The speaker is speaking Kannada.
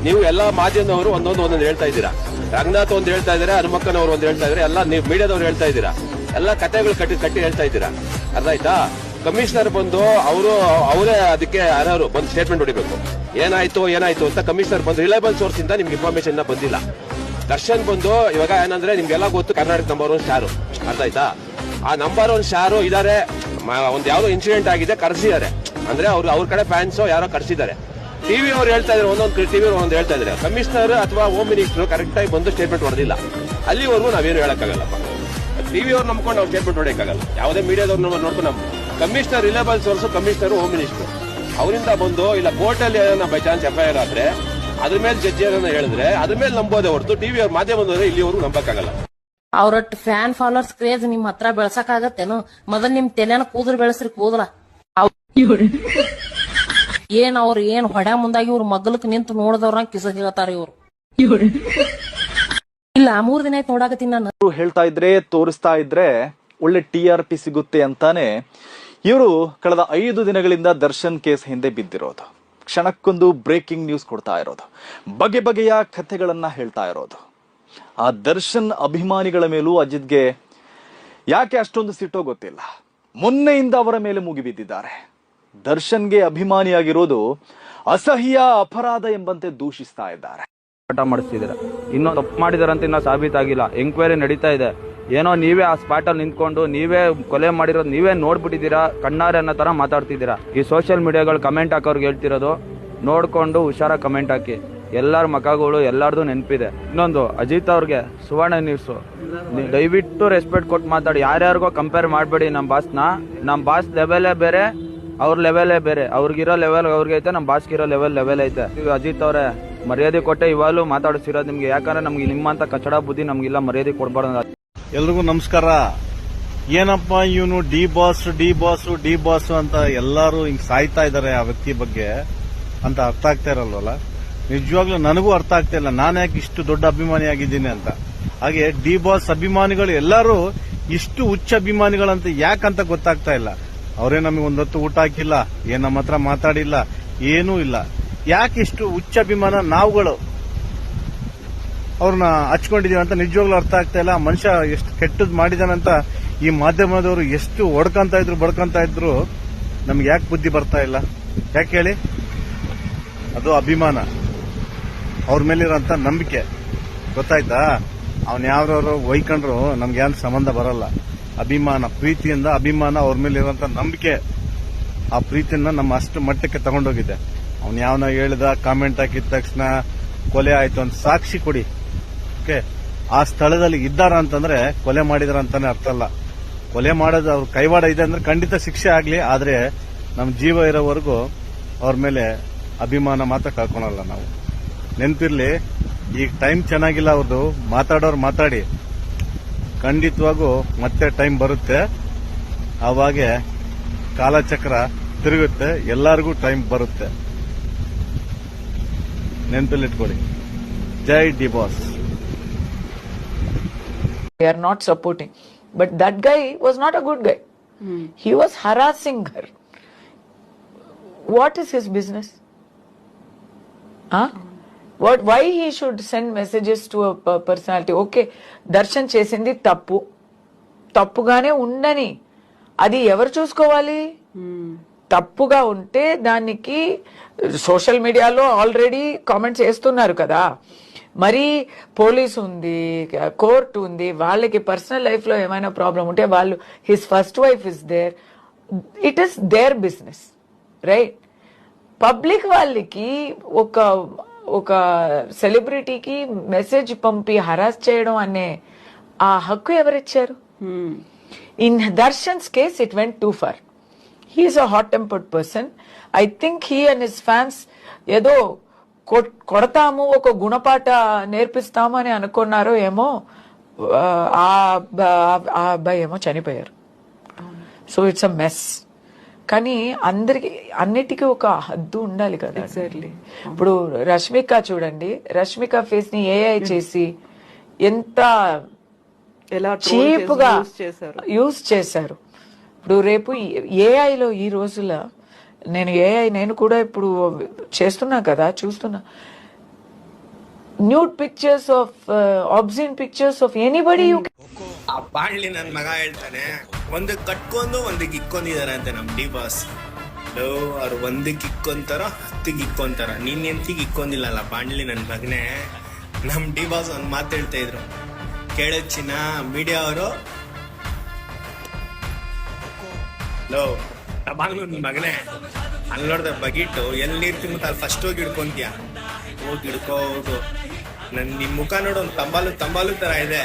ನೀವು ಎಲ್ಲಾ ಮಾಧ್ಯಮದವರು ಒಂದೊಂದು ಹೇಳ್ತಾ ಇದ್ದೀರಾ. ರಂಗನಾಥ್ ಒಂದು ಹೇಳ್ತಾ ಇದಾರೆ, ಹನುಮಕ್ಕನವರು ಒಂದು ಹೇಳ್ತಾ ಇದಾರೆ, ಎಲ್ಲ ನೀವು ಮೀಡಿಯಾದವ್ರು ಹೇಳ್ತಾ ಇದ್ದೀರಾ. ಎಲ್ಲ ಕಥೆಗಳು ಕಟ್ಟಿ ಹೇಳ್ತಾ ಇದ್ದೀರಾ. ಅರ್ಥ ಆಯ್ತಾ? ಕಮಿಷನರ್ ಬಂದು ಅವರೇ ಅದಕ್ಕೆ ಯಾರು ಬಂದು ಸ್ಟೇಟ್ಮೆಂಟ್ ಹೊಡಿಬೇಕು. ಏನಾಯ್ತು ಅಂತ ಕಮಿಷನರ್ ಬಂದು ರಿಲಯಬಲ್ ಸೋರ್ಸ್ ಇಂದ ನಿಮ್ಗೆ ಇನ್ಫಾರ್ಮೇಶನ್ ಬಂದಿಲ್ಲ. ದರ್ಶನ್ ಬಂದು ಇವಾಗ ಏನಂದ್ರೆ ನಿಮ್ಗೆಲ್ಲ ಗೊತ್ತು, ಕರ್ನಾಟಕ ನಂಬರ್ 1 ಸ್ಟಾರು. ಅರ್ಥ ಆಯ್ತಾ? ಆ ನಂಬರ್ 1 ಸ್ಟಾರು ಇದಾರೆ. ಒಂದ್ ಯಾವ್ದೋ ಇನ್ಸಿಡೆಂಟ್ ಆಗಿದೆ, ಕರ್ಸಿದ್ದಾರೆ. ಅಂದ್ರೆ ಅವ್ರ ಕಡೆ ಫ್ಯಾನ್ಸ್ ಯಾರೋ ಕರ್ಸಿದ್ದಾರೆ. ಟಿವಿ ಅವ್ರು ಹೇಳ್ತಾ ಇದ್ರೆ, ಒಂದೊಂದು ಟಿವಿ ಒಂದು ಹೇಳ್ತಾ ಇದ್ರೆ, ಕಮಿಷನರ್ ಅಥವಾ ಹೋಮ್ ಮಿನಿಸ್ಟರ್ ಕರೆಕ್ಟ್ ಆಗಿ ಬಂದು ಸ್ಟೇಟ್ಮೆಂಟ್ ಹೊಡೆದಿಲ್ಲ. ಅಲ್ಲಿವರೆಗೂ ನಾವೇನು ಹೇಳಕ್ಕಾಗಲ್ಲಪ್ಪ. ಟಿವಿ ಅವ್ರು ನಂಬ್ಕೊಂಡು ನಾವು ಸ್ಟೇಟ್ಮೆಂಟ್ ಹೊಡೆಯಕ್ಕಾಗಲ್ಲ. ಯಾವುದೇ ಮೀಡಿಯಾದವ್ರು ನೋಡ್ಕೊಂಡು ನಮ್ಮ commissioner reliable source, commissioner home minister ಅವರಿಂದ ಬಂದು ಇಲ್ಲ ಕೋರ್ಟ್ ಅಲ್ಲಿ ಏನೋ ಬೈ ಚಾನ್ಸ್ FIR ಆದ್ರೆ ಅದ್ರ ಮೇಲೆ ಜಡ್ಜಿ ಏನನ್ನ ಹೇಳಿದ್ರೆ ಅದ್ರ ಮೇಲೆ ನಂಬೋದೇ ಹೊರತು ಟಿವಿ ಅವ್ರ ಮಾಧ್ಯಮದವ್ರೆ ಇಲ್ಲಿವರೆಗೂ ನಂಬಕ್ಕಾಗಲ್ಲ. ಅವ್ರಟ್ ಫ್ಯಾನ್ ಫಾಲೋವರ್ಸ್ ಕ್ರೇಜ್ ನಿಮ್ ಹತ್ರ ಬೆಳ್ಸಕ್ ಆಗತ್ತೇನು? ಮೊದಲ್ ನಿಮ್ ತಲೆನ ಕೂದಲು ಬೆಳೆಸ್ರಿ. ಕೂದಲ ಏನ್ ಹೊಡ್ಯಾ ಮುಂದಾಗಿ ಇವ್ರ ಮಗ್ಲಕ್ ನಿಂತು ನೋಡಿದವ್ರ ಕಿಸ ಹೇಳ್ತಾರ ಇವ್ರು. ಇಲ್ಲ 3 ದಿನ ಆಯ್ತು ನೋಡಾಕತ್ತೀನಿ ನಾನು. ಹೇಳ್ತಾ ಇದ್ರೆ, ತೋರಿಸ್ತಾ ಇದ್ರೆ ಒಳ್ಳೆ TRP ಸಿಗುತ್ತೆ ಅಂತಾನೆ ಇವರು ಕಳೆದ 5 ದಿನಗಳಿಂದ ದರ್ಶನ್ ಕೇಸ್ ಹಿಂದೆ ಬಿದ್ದಿರೋದು. ಕ್ಷಣಕ್ಕೊಂದು ಬ್ರೇಕಿಂಗ್ ನ್ಯೂಸ್ ಕೊಡ್ತಾ ಇರೋದು, ಬಗೆಯ ಕಥೆಗಳನ್ನ ಹೇಳ್ತಾ ಇರೋದು. ಆ ದರ್ಶನ್ ಅಭಿಮಾನಿಗಳ ಮೇಲೂ ಅಜಿತ್ಗೆ ಯಾಕೆ ಅಷ್ಟೊಂದು ಸಿಟ್ಟೋ ಗೊತ್ತಿಲ್ಲ. ಮೊನ್ನೆಯಿಂದ ಅವರ ಮೇಲೆ ಮುಗಿಬಿದ್ದಿದ್ದಾರೆ. ದರ್ಶನ್ಗೆ ಅಭಿಮಾನಿಯಾಗಿರೋದು ಅಸಹ್ಯ ಅಪರಾಧ ಎಂಬಂತೆ ದೂಷಿಸ್ತಾ ಇದ್ದಾರೆ. ಮಾಡಿಸ್ತಿದ್ದಾರೆ. ಇನ್ನೂ ತಪ್ಪು ಮಾಡಿದಾರೆ ಅಂತ ಇನ್ನೂ ಸಾಬೀತಾಗಿಲ್ಲ. ಎಂಕ್ವೈರಿ ನಡೀತಾ ಇದೆ. ಏನೋ ನೀವೇ ಆ ಸ್ಪಾಟ್ ಅಲ್ಲಿ ನಿಂತ್ಕೊಂಡು ನೀವೇ ಕೊಲೆ ಮಾಡಿರೋದು ನೀವೇ ನೋಡ್ಬಿಟ್ಟಿದ್ದೀರಾ, ಕಣ್ಣಾರೆ ಅನ್ನೋ ತರ ಮಾತಾಡ್ತಿದ್ದೀರಾ. ಈ ಸೋಷಿಯಲ್ ಮೀಡಿಯಾಗಳು ಕಮೆಂಟ್ ಹಾಕೋರ್ಗೆ ಹೇಳ್ತಿರೋದು, ನೋಡ್ಕೊಂಡು ಹುಷಾರ ಕಮೆಂಟ್ ಹಾಕಿ. ಎಲ್ಲಾರ ಮಖಗಳು ಎಲ್ಲಾರ್ದು ನೆನಪಿದೆ. ಇನ್ನೊಂದು, ಅಜಿತ್ ಅವ್ರಿಗೆ ಸುವರ್ಣ ನ್ಯೂಸ್, ದಯವಿಟ್ಟು ರೆಸ್ಪೆಕ್ಟ್ ಕೊಟ್ಟು ಮಾತಾಡಿ. ಯಾರ್ಯಾರಿಗೋ ಕಂಪೇರ್ ಮಾಡಬೇಡಿ ನಮ್ಮ ಬಾಸ್ನ. ನಮ್ಮ ಬಾಸ್ ಲೆವೆಲೇ ಬೇರೆ, ಅವ್ರ ಲೆವೆಲೇ ಬೇರೆ. ಅವ್ರಿಗಿರೋ ಲೆವೆಲ್ ಅವ್ರಿಗೆ ಐತೆ, ನಮ್ಮ ಬಾಸ್ಗಿರೋ ಲೆವೆಲ್ ಐತೆ. ಅಜಿತ್ ಅವರೇ ಮರ್ಯಾದೆ ಕೊಟ್ಟೆ ಇವಾಗಲೂ ಮಾತಾಡಿಸಿರೋದು ನಿಮ್ಗೆ. ಯಾಕಂದ್ರೆ ನಮ್ಗೆ ನಿಮ್ಮಂತ ಕಚಡ ಬುದ್ಧಿ ನಮ್ಗಿಲ್ಲ, ಮರ್ಯಾದೆ ಕೊಡ್ಬಾರ್ದು. ಎಲ್ರಿಗೂ ನಮಸ್ಕಾರ. ಏನಪ್ಪ ಇವನು ಡಿ ಬಾಸ್ ಅಂತ ಎಲ್ಲಾರು ಹಿಂಗ್ ಸಾಯ್ತಾ ಇದಾರೆ ಆ ವ್ಯಕ್ತಿ ಬಗ್ಗೆ ಅಂತ ಅರ್ಥ ಆಗ್ತಾ ಇರಲ್ವಲ್ಲ. ನಿಜವಾಗ್ಲೂ ನನಗೂ ಅರ್ಥ ಆಗ್ತಾ ಇಲ್ಲ, ನಾನು ಯಾಕೆ ಇಷ್ಟು ದೊಡ್ಡ ಅಭಿಮಾನಿ ಆಗಿದ್ದೀನಿ ಅಂತ. ಹಾಗೆ ಡಿ ಬಾಸ್ ಅಭಿಮಾನಿಗಳು ಎಲ್ಲರೂ ಇಷ್ಟು ಹುಚ್ಚ ಅಭಿಮಾನಿಗಳಂತ ಯಾಕಂತ ಗೊತ್ತಾಗ್ತಾ ಇಲ್ಲ. ಅವರೇ ನಮಗೆ ಒಂದೊತ್ತು ಊಟ ಹಾಕಿಲ್ಲ, ಏನ್ ನಮ್ಮ ಹತ್ರ ಮಾತಾಡಿಲ್ಲ, ಏನೂ ಇಲ್ಲ. ಯಾಕೆ ಇಷ್ಟು ಹುಚ್ಚ ಅಭಿಮಾನ ನಾವುಗಳು ಅವ್ರನ್ನ ಹಚ್ಕೊಂಡಿದೀವಿ ಅಂತ ನಿಜವಾಗ್ಲೂ ಅರ್ಥ ಆಗ್ತಾ ಇಲ್ಲ. ಮನುಷ್ಯ ಎಷ್ಟು ಕೆಟ್ಟದ್ ಮಾಡಿದಾನಂತ ಈ ಮಾಧ್ಯಮದವರು ಎಷ್ಟು ಬಡ್ಕಂತ ಇದ್ರು ನಮ್ಗೆ ಯಾಕೆ ಬುದ್ಧಿ ಬರ್ತಾ ಇಲ್ಲ? ಯಾಕೆ ಹೇಳಿ? ಅದು ಅಭಿಮಾನ, ಅವ್ರ ಮೇಲಿರೋಂತ ನಂಬಿಕೆ. ಗೊತ್ತಾಯ್ತಾ? ಅವ್ನ ಯಾವ್ದವ್ರು ಒಯ್ಕೊಂಡ್ರು ನಮ್ಗೆ ಏನ್ ಸಂಬಂಧ ಬರಲ್ಲ. ಅಭಿಮಾನ, ಪ್ರೀತಿಯಿಂದ ಅಭಿಮಾನ, ಅವ್ರ ಮೇಲೆ ಇರುವಂತ ನಂಬಿಕೆ, ಆ ಪ್ರೀತಿಯನ್ನ ನಮ್ಮ ಅಷ್ಟು ಮಟ್ಟಕ್ಕೆ ತಗೊಂಡೋಗಿದೆ. ಅವ್ನ ಯಾವನ ಹೇಳಿದ, ಕಾಮೆಂಟ್ ಹಾಕಿದ ತಕ್ಷಣ ಕೊಲೆ ಆಯ್ತು ಅಂತ ಸಾಕ್ಷಿ ಕೊಡಿ. ಓಕೆ, ಆ ಸ್ಥಳದಲ್ಲಿ ಇದ್ದಾರ ಅಂತಂದ್ರೆ ಕೊಲೆ ಮಾಡಿದಾರ ಅಂತಾನೆ ಅರ್ಥ ಅಲ್ಲ. ಕೊಲೆ ಮಾಡೋದು ಅವ್ರ ಕೈವಾಡ ಇದೆ ಅಂದ್ರೆ ಖಂಡಿತ ಶಿಕ್ಷೆ ಆಗ್ಲಿ. ಆದ್ರೆ ನಮ್ ಜೀವ ಇರೋವರೆಗೂ ಅವ್ರ ಮೇಲೆ ಅಭಿಮಾನ ಮಾತ್ರ ಕಳ್ಕೊಳಲ್ಲ ನಾವು. ನೆನ್ಪಿರ್ಲಿ, ಈಗ ಟೈಮ್ ಚೆನ್ನಾಗಿಲ್ಲ ಅವ್ರದ್ದು. ಮಾತಾಡೋರು ಮಾತಾಡಿ, ಖಂಡಿತವಾಗೂ ಮತ್ತೆ ಟೈಮ್ ಬರುತ್ತೆ. ಅವಾಗೆ ಕಾಲಚಕ್ರ ತಿರುಗುತ್ತೆ, ಎಲ್ಲರಿಗೂ ಟೈಮ್ ಬರುತ್ತೆ. ನೆನಪಲ್ಲಿಟ್ಕೊಳ್ಳಿ. ಜೈ D boss. They are not supporting. But that guy was not a good guy. He was harassing her. What is his business? Huh? Why he should send messages to a personality? Okay, Darshan chesindi తప్పుగానే ఉండని, అది ఎవరు చూసుకోవాలి? తప్పుగా ఉంటే దానికి సోషల్ మీడియాలో ఆల్రెడీ కామెంట్స్ చేస్తున్నారు కదా. మరి పోలీస్ ఉంది, కోర్టు ఉంది, వాళ్ళకి పర్సనల్ లైఫ్ లో ఏమైనా ప్రాబ్లం ఉంటే వాళ్ళు, his first wife is there, it is there business, right? Public వాళ్ళకి ఒక సెలబ్రిటీకి మెసేజ్ పంపి హరాస్ చేయడం అనే ఆ హక్కు ఎవరిచ్చారు? In Darshan's case it went too far. He is a hot tempered person. I think he and his fans ఏదో కొడతాము, ఒక గుణపాఠ నేర్పిస్తాము అని అనుకున్నారో ఏమో. ఆ అబ్బాయి ఏమో చనిపోయారు. So it's a mess. కానీ అన్నిటికీ ఒక హద్దు ఉండాలి కదా. ఎగ్జాక్ట్లీ. ఇప్పుడు రష్మిక చూడండి, రష్మిక ఫేస్ ని ఏఐ చేసి ఎంత చీప్ గా యూజ్ చేశారు. ఇప్పుడు రేపు ఏఐలో ఈ రోజుల నేను కూడా ఇప్పుడు చేస్తున్నా కదా, చూస్తున్నా. nude pictures of obscene pictures of anybody you ಆ ಬಾಣ್ಲಿ ನನ್ ಮಗ ಹೇಳ್ತಾನೆ, ಒಂದಕ್ಕೆ ಕಟ್ಕೊಂಡು ಒಂದಕ್ಕೆ ಇಕ್ಕೊಂಡಿದಾರೆ ಅಂತ ನಮ್ ಡಿ ಬಾಸ್. ಅವ್ರು ಒಂದಕ್ಕೆ ಇಕ್ಕೊಂತಾರ 10ಗೆ ಇಕ್ಕೊಂತಾರ. ನೀನ್ ಎಂತಿಗೆ ಇಕ್ಕೊಂಡಿಲ್ಲಲ್ಲ ಬಾಣ್ಲಿ ನನ್ ಮಗನೇ. ನಮ್ ಡಿ ಬಾಸ್ ಒಂದ್ ಮಾತು ಹೇಳ್ತಾ ಇದ್ರು, ಕೇಳಚ್ಚಿನ ಮೀಡಿಯಾ ಅವರು, ಬಾಗ್ಲು ನನ್ ಮಗನೇ ಅಲ್ಲಿ ನೋಡ್ದೆ ಬಗಿಟ್ಟು ಎಲ್ಲಿ ನೀರ್ ತಿಂಬತ್ತ ಅಲ್ಲಿ ಫಸ್ಟ್ ಹೋಗಿ ಹಿಡ್ಕೊಂತೀಯ, ಹೋಗಿ ಹಿಡ್ಕೋ ಹೋಗು. ನಿಮ್ ಮುಖ ನೋಡು ಒಂದು ತಂಬಾಲು ತರ ಇದೆ.